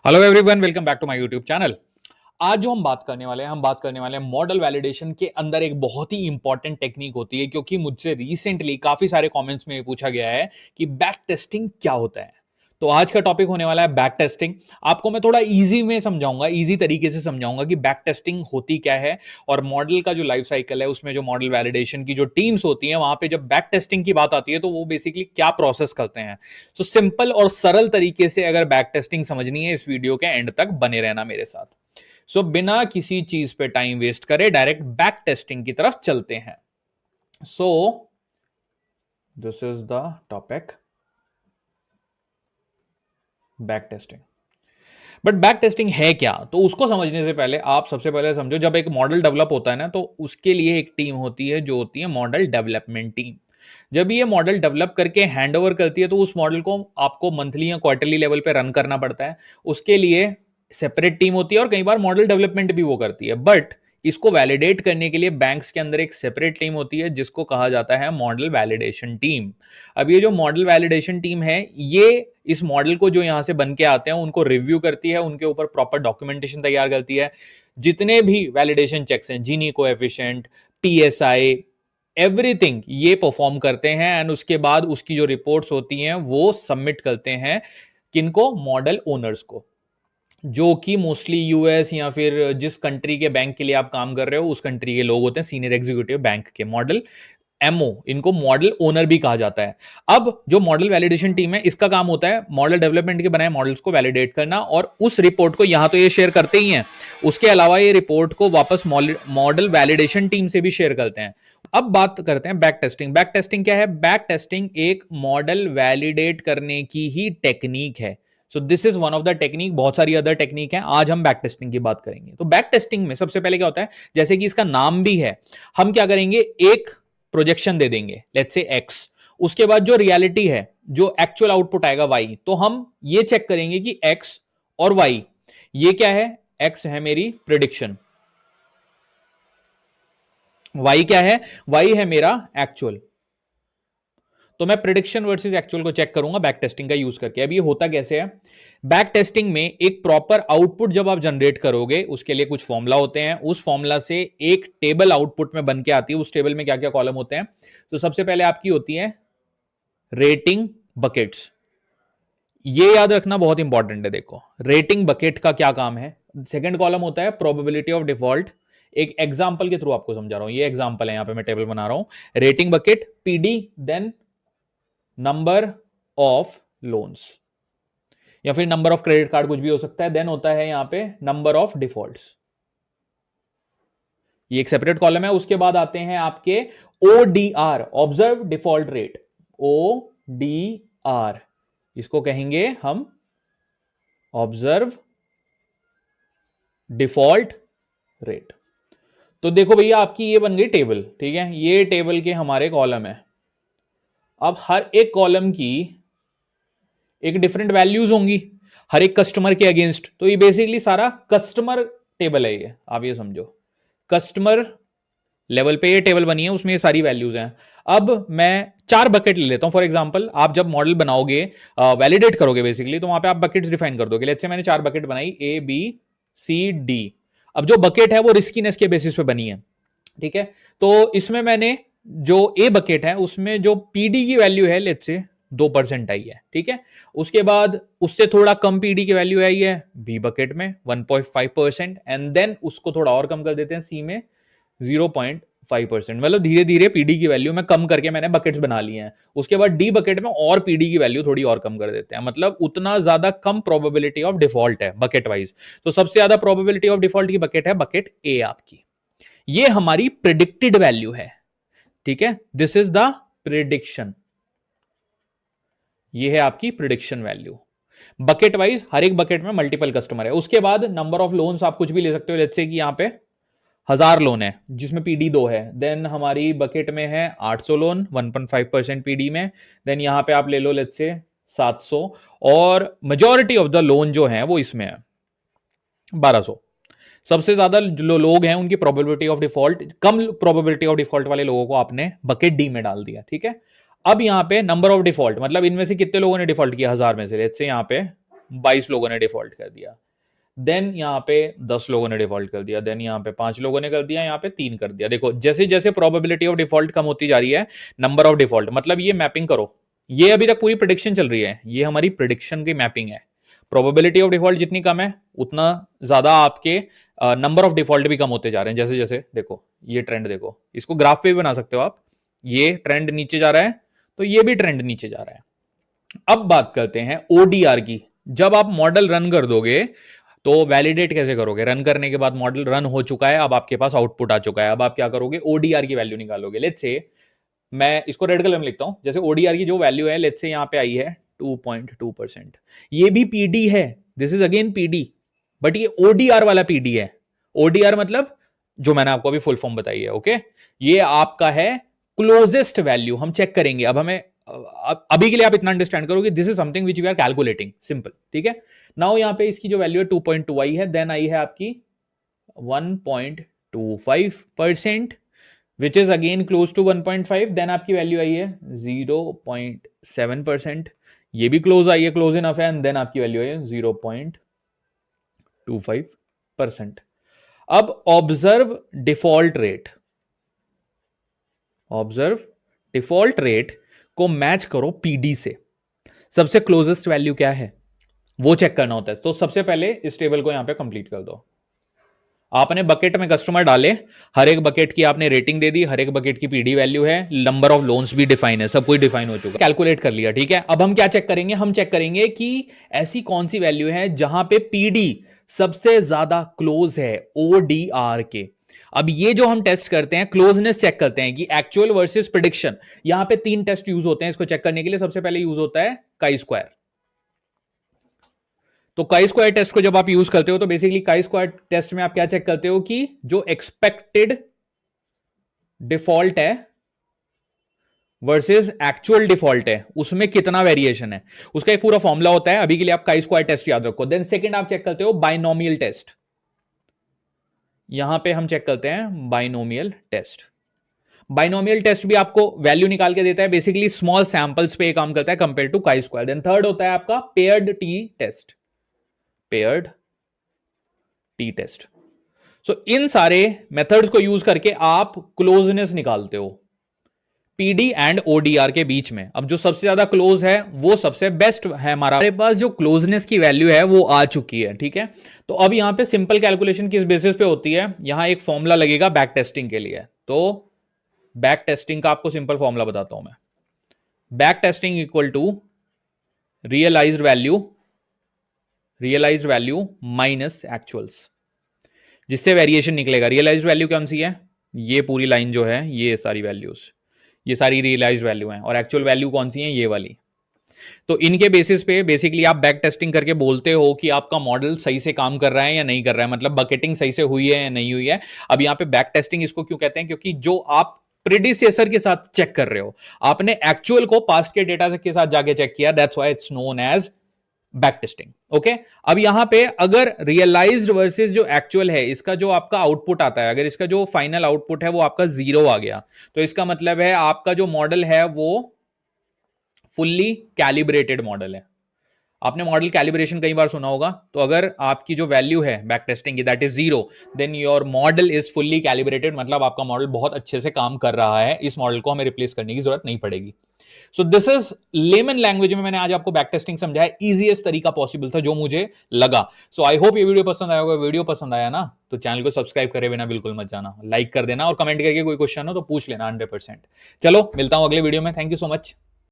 Hello everyone, welcome back to my YouTube channel. आज जो हम बात करने वाले हैं मॉडल वैलिडेशन के अंदर एक बहुत ही इंपॉर्टेंट टेक्निक होती है, क्योंकि मुझसे रिसेंटली काफी सारे कमेंट्स में पूछा गया है कि बैक टेस्टिंग क्या होता है। तो आज का टॉपिक होने वाला है बैक टेस्टिंग। आपको मैं थोड़ा इजी में समझाऊंगा, इजी तरीके से समझाऊंगा कि बैक टेस्टिंग होती क्या है और मॉडल का जो लाइफ साइकिल है उसमें जो मॉडल वैलिडेशन की जो टीम्स होती हैं वहां पे जब बैक टेस्टिंग की बात आती है तो वो बेसिकली क्या प्रोसेस करते हैं। तो सिंपल और सरल तरीके से अगर बैक टेस्टिंग समझनी है, इस वीडियो के एंड तक बने रहना मेरे साथ। बिना किसी चीज पे टाइम वेस्ट करे डायरेक्ट बैक टेस्टिंग की तरफ चलते हैं। So this is the topic, back testing. But back testing है क्या, तो उसको समझने से पहले आप सबसे पहले समझो, जब एक मॉडल डेवलप होता है ना तो उसके लिए एक टीम होती है जो होती है मॉडल डेवलपमेंट टीम। जब ये मॉडल डेवलप करके हैंड ओवर करती है तो उस मॉडल को आपको मंथली या क्वार्टरली लेवल पे रन करना पड़ता है। उसके लिए सेपरेट टीम होती है और कई बार मॉडल डेवलपमेंट भी वो करती है। बट इसको वैलिडेट करने के लिए बैंक्स के अंदर एक सेपरेट टीम होती है जिसको कहा जाता है मॉडल वैलिडेशन टीम। अब ये जो मॉडल वैलिडेशन टीम है, ये इस मॉडल को जो यहां से बन के आते हैं उनको रिव्यू करती है, उनके ऊपर प्रॉपर डॉक्यूमेंटेशन तैयार करती है। जितने भी वैलिडेशन चेक्स हैं, जीनी कोएफिशिएंट, पीएसआई, एवरीथिंग ये परफॉर्म करते हैं एंड उसके बाद उसकी जो रिपोर्ट्स होती हैं वो सबमिट करते हैं किनको, मॉडल ओनर्स को, जो कि मोस्टली यूएस या फिर जिस कंट्री के बैंक के लिए आप काम कर रहे हो उस कंट्री के लोग होते हैं, सीनियर एग्जीक्यूटिव बैंक के मॉडल एमओ, इनको मॉडल ओनर भी कहा जाता है। अब जो मॉडल वैलिडेशन टीम है इसका काम होता है मॉडल डेवलपमेंट के बनाए मॉडल्स को वैलिडेट करना और उस रिपोर्ट को यहां तो ये शेयर करते ही हैं, उसके अलावा ये रिपोर्ट को वापस मॉडल वैलिडेशन टीम से भी शेयर करते हैं। अब बात करते हैं बैक टेस्टिंग। बैक टेस्टिंग क्या है? बैक टेस्टिंग एक मॉडल वैलिडेट करने की ही टेक्निक है। So this is one of the technique, बहुत सारी अदर टेक्निक है, आज हम बैक टेस्टिंग की बात करेंगे। तो बैक टेस्टिंग में सबसे पहले क्या होता है, जैसे कि इसका नाम भी है, हम क्या करेंगे, एक प्रोजेक्शन दे देंगे, लेट्स से एक्स। उसके बाद जो रियलिटी है, जो एक्चुअल आउटपुट आएगा वाई, तो हम ये चेक करेंगे कि एक्स और वाई ये क्या है। एक्स है मेरी प्रिडिक्शन, वाई क्या है, वाई है मेरा एक्चुअल। तो मैं प्रिडिक्शन वर्सेस एक्चुअल को चेक करूंगा बैक टेस्टिंग का यूज करके। अब ये होता कैसे है, बैक टेस्टिंग में एक प्रॉपर आउटपुट जब आप जनरेट करोगे उसके लिए कुछ फॉर्मूला होते हैं, उस फॉर्मूला से एक टेबल आउटपुट में बन के आती है। उस टेबल में क्या क्या कॉलम होते हैं, तो सबसे पहले आपकी होती है रेटिंग बकेट्स। ये याद रखना बहुत इंपॉर्टेंट है। देखो रेटिंग बकेट का क्या काम है। सेकंड कॉलम होता है प्रोबेबिलिटी ऑफ डिफॉल्ट। एक एग्जांपल के थ्रू आपको समझा रहा हूं, ये एग्जांपल है, यहां पे मैं टेबल बना रहा हूं। Rating bucket PD, then number of loans या फिर नंबर ऑफ क्रेडिट कार्ड, कुछ भी हो सकता है। देन होता है यहां पे नंबर ऑफ डिफॉल्ट्स, ये एक सेपरेट कॉलम है। उसके बाद आते हैं आपके ODR, observe default rate, ODR, इसको कहेंगे हम ऑब्जर्व डिफॉल्ट रेट। तो देखो भैया आपकी ये बन गई टेबल, ठीक है, ये टेबल के हमारे कॉलम है। अब हर एक कॉलम की एक डिफरेंट वैल्यूज होंगी हर एक कस्टमर के अगेंस्ट। तो ये बेसिकली सारा कस्टमर टेबल है, ये आप ये समझो कस्टमर लेवल पे ये टेबल बनी है, उसमें ये सारी वैल्यूज हैं। अब मैं 4 बकेट ले लेता हूं फॉर एग्जांपल। आप जब मॉडल बनाओगे, वैलिडेट करोगे बेसिकली, तो वहां पे आप बकेट्स डिफाइन कर दोगे। लेट्स से मैंने 4 बकेट बनाई, ए बी सी डी। अब जो बकेट है वो रिस्कीनेस के बेसिस पे बनी है, ठीक है। तो इसमें मैंने जो ए बकेट है उसमें जो पीडी की वैल्यू है लेट्स से 2% आई है, ठीक है। उसके बाद उससे थोड़ा कम पीडी की वैल्यू आई है बी बकेट में 1.5%, एंड देन उसको थोड़ा और कम कर देते हैं सी में 0.5%। मतलब धीरे धीरे पीडी की वैल्यू में कम करके मैंने बकेट्स बना लिए हैं। उसके बाद डी बकेट में और पीडी की वैल्यू थोड़ी और कम कर देते हैं, मतलब उतना ज्यादा कम प्रोबेबिलिटी ऑफ डिफॉल्ट है बकेट वाइज। तो सबसे ज्यादा प्रोबेबिलिटी ऑफ डिफॉल्ट की बकेट है बकेट ए आपकी। ये हमारी प्रिडिक्टेड वैल्यू है, ठीक है। दिस इज द प्रिडिक्शन, ये है आपकी प्रिडिक्शन वैल्यू। बकेट वाइज हर एक बकेट में मल्टीपल कस्टमर है। उसके बाद नंबर ऑफ लोन्स आप कुछ भी ले सकते हो। लेट्स से कि यहां पे 1000 लोन है जिसमें पीडी 2 है, देन हमारी बकेट में है 800 लोन 1.5% पीडी में। देन यहां पे आप ले लो लेट्स से 700, और मेजॉरिटी ऑफ द लोन जो है वो इसमें है 1200। सबसे ज्यादा जो लोग हैं उनकी probability of default, come probability of default वाले लोगों को आपने बकेट डी में डाल दिया, ठीक है। अब यहां पे नंबर ऑफ डिफॉल्ट, मतलब इनमें से कितने लोगों ने डिफॉल्ट किया 1000 में से, लेट्स से यहां पे 22 लोगों ने डिफॉल्ट कर दिया, देन यहाँ पे 10 लोगों ने डिफॉल्ट कर दिया, देन यहाँ पे 5 लोगों ने कर दिया, यहाँ पे 3 कर दिया। देखो जैसे जैसे प्रोबेबिलिटी ऑफ डिफॉल्ट कम होती जा रही है, नंबर ऑफ डिफॉल्ट, मतलब ये मैपिंग करो, ये अभी तक पूरी प्रिडिक्शन चल रही है, ये हमारी प्रिडिक्शन की मैपिंग है। प्रोबेबिलिटी ऑफ डिफॉल्ट जितनी कम है उतना ज्यादा आपके नंबर ऑफ डिफॉल्ट भी कम होते जा रहे हैं। जैसे जैसे देखो ये ट्रेंड देखो, इसको ग्राफ पे भी बना सकते हो आप, ये ट्रेंड नीचे जा रहा है तो ये भी ट्रेंड नीचे जा रहा है। अब बात करते हैं ओडीआर की। जब आप मॉडल रन कर दोगे तो वैलिडेट कैसे करोगे? रन करने के बाद मॉडल रन हो चुका है, अब आपके पास आउटपुट आ चुका है, अब आप क्या करोगे? ओडीआर की वैल्यू निकालोगे। लेट्स से मैं इसको रेड कलर में लिखता हूं, जैसे ओडीआर की जो वैल्यू है लेट्स से यहां पे आई है 2.2%, ये भी पीडी है, this is again PD, but ये ओडीआर वाला पीडी है। ओडीआर मतलब जो मैंने आपको अभी फुल फॉर्म बताई है, ओके। ये आपका है क्लोजेस्ट वैल्यू, हम चेक करेंगे। अब हमें अभी के लिए आप इतना अंडरस्टैंड करो कि this is something which we are calculating, simple, ठीक है। नाउ यहां पे इसकी जो वैल्यू है 2.2 आई है, देन आई है आपकी 1.25%, which is again close to 1.5, then आपकी वैल्यू आई है 0.7%, ये भी क्लोज आई है, क्लोज इनफ है, एंड देन आपकी वैल्यू आई है 0.25%। अब observe default rate, observe default rate को मैच करो पीडी से, सबसे क्लोजेस्ट वैल्यू क्या है वो चेक करना होता है। तो सबसे पहले इस टेबल को यहां पे कंप्लीट कर दो। आपने बकेट में कस्टमर डाले, हर एक बकेट की आपने रेटिंग दे दी, हर एक बकेट की पीडी वैल्यू है, नंबर ऑफ लोन्स भी डिफाइन है, सब कुछ डिफाइन हो चुका है, कैलकुलेट कर लिया, ठीक है। अब हम क्या चेक करेंगे? हम चेक करेंगे कि ऐसी कौन सी वैल्यू है जहां पे पीडी सबसे ज्यादा क्लोज है ओडीआर के। अब ये जो हम टेस्ट करते हैं, क्लोजनेस चेक करते हैं कि एक्चुअल वर्सेस प्रेडिक्शन। यहां पे 3 टेस्ट यूज होते हैं इसको चेक करने के लिए। सबसे पहले यूज होता है काई स्क्वायर। तो काई स्क्वायर टेस्ट को जब आप यूज करते हो तो बेसिकली काई स्क्वायर टेस्ट में आप क्या चेक करते हो कि जो एक्सपेक्टेड डिफॉल्ट है वर्सेस एक्चुअल डिफॉल्ट है उसमें कितना वेरिएशन है, उसका एक पूरा फॉर्मूला होता है। अभी के लिए आप काई स्क्वायर टेस्ट याद रखो। देन सेकंड आप चेक करते हो बाइनोमियल टेस्ट। यहां पे हम चेक करते हैं बाइनोमियल टेस्ट। बाइनोमियल टेस्ट भी आपको वैल्यू निकाल के देता है, बेसिकली स्मॉल सैंपल्स पे काम करता है compare to chi square. Then third होता है आपका paired t test, paired t test. So इन सारे मेथड्स को यूज करके आप क्लोजनेस निकालते हो पीडी एंड ओडीआर के बीच में। अब जो सबसे ज्यादा क्लोज है वो सबसे बेस्ट है हमारा। हमारे पास जो क्लोजनेस की वैल्यू है वो आ चुकी है, ठीक है। तो अब यहां पे सिंपल कैलकुलेशन किस बेसिस पे होती है? यहां एक फॉर्मूला लगेगा बैक टेस्टिंग के लिए। तो बैक टेस्टिंग का आपको सिंपल फॉर्मूला बताता हूं मैं। Back testing equal to realised value minus actuals, जिससे वेरिएशन निकलेगा। रियलाइज्ड वैल्यू कौन सी है? ये पूरी लाइन जो है, ये सारी वैल्यूज, ये सारी रियलाइज्ड वैल्यू हैं। और एक्चुअल वैल्यू कौन सी है? ये वाली। तो इनके बेसिस पे बेसिकली आप बैक टेस्टिंग करके बोलते हो कि आपका मॉडल सही से काम कर रहा है या नहीं कर रहा है, मतलब बकेटिंग सही से हुई है या नहीं हुई है। अब यहां पे बैक टेस्टिंग इसको क्यों कहते हैं? क्योंकि जो आप प्रीडिसेसर के साथ चेक कर रहे हो, आपने एक्चुअल को पास्ट के डेटा के साथ जाके चेक किया, that's why it's known as back testing, okay. अब यहां पे अगर रियलाइज्ड वर्सेस जो एक्चुअल है, इसका जो आपका आउटपुट आता है, अगर इसका जो फाइनल आउटपुट है वो आपका 0 आ गया, तो इसका मतलब है आपका जो मॉडल है वो फुल्ली कैलिब्रेटेड मॉडल है। आपने मॉडल कैलिब्रेशन कई बार सुना होगा। तो अगर आपकी जो वैल्यू है बैक टेस्टिंग की that is 0, then your model is fully calibrated, मतलब आपका मॉडल बहुत अच्छे से काम कर रहा है, इस मॉडल को हमें रिप्लेस करने की जरूरत नहीं पड़ेगी। So this is layman language में मैंने आज आपको बैक टेस्टिंग समझाया, इजीएस्ट तरीका पॉसिबल था जो मुझे लगा। सो आई होप ये वीडियो पसंद आया होगा। वीडियो पसंद आया ना तो चैनल को सब्सक्राइब करे बिना बिल्कुल मत जाना, लाइक कर देना और कमेंट करके कोई क्वेश्चन हो तो पूछ लेना 100%। चलो मिलता हूं अगले वीडियो में। Thank you so much.